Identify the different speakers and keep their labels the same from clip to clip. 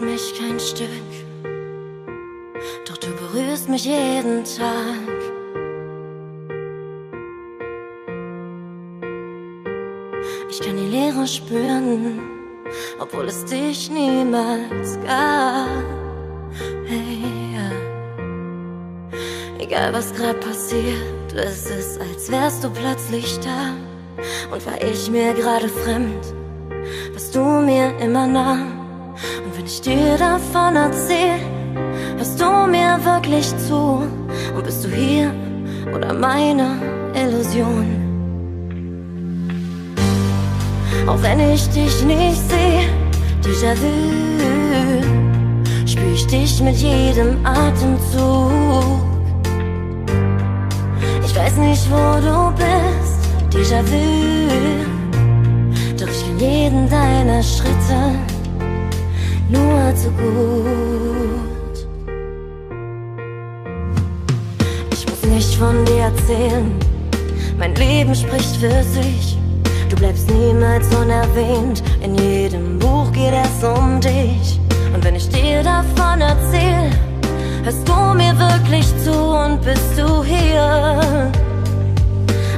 Speaker 1: kennst mich kein Stück, doch du berührst mich jeden Tag. Ich kann die Leere spüren, obwohl es dich niemals gab. Hey, ja. Egal was grad passiert, es ist, als wärst du plötzlich da. Und war ich mir gerade fremd, warst du mir immer nah. Und wenn ich dir davon erzähl, hörst du mir wirklich zu? Und bist du hier oder meine Illusion? Auch wenn ich dich nicht sehe, Déjà-vu, spür ich dich mit jedem Atemzug. Ich weiß nicht, wo du bist, Déjà-vu, doch ich kenn jeden deiner Schritte nur zu gut. Ich muss nicht von dir erzählen, mein Leben spricht für sich. Du bleibst niemals unerwähnt, in jedem Buch geht es um dich. Und wenn ich dir davon erzähl, hörst du mir wirklich zu und bist du hier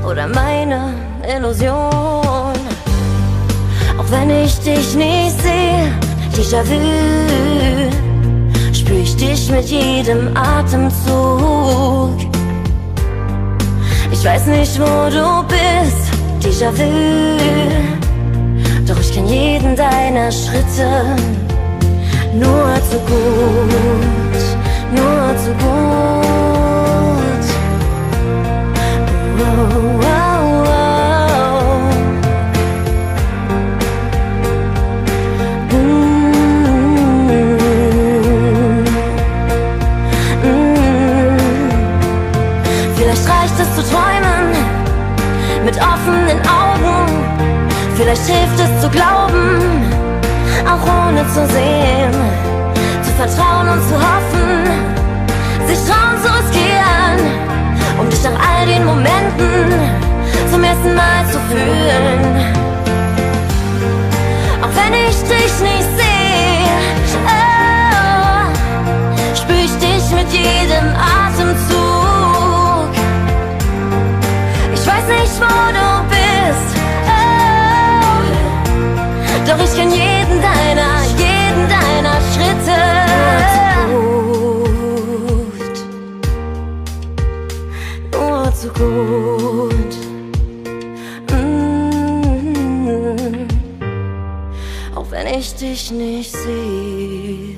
Speaker 1: oder meine Illusion? Auch wenn ich dich nicht sehe, Déjà-vu, spür ich dich mit jedem Atemzug. Ich weiß nicht, wo du bist, Déjà-vu, doch ich kenn jeden deiner Schritte nur zu gut, nur zu gut. Oh, oh, oh. Vielleicht reicht es zu träumen mit offenen Augen, vielleicht hilft es zu glauben, auch ohne zu sehen, zu vertrauen und zu hoffen, sich trauen zu riskieren, um dich nach all den Momenten zum ersten Mal zu fühlen. Auch wenn ich dich nicht sehe, oh, spür ich dich mit jedem Atemzug. Ich weiß nicht, wo du bist, oh, doch ich kenn jeden deiner Schritte nur zu gut. Auch wenn ich dich nicht sehe.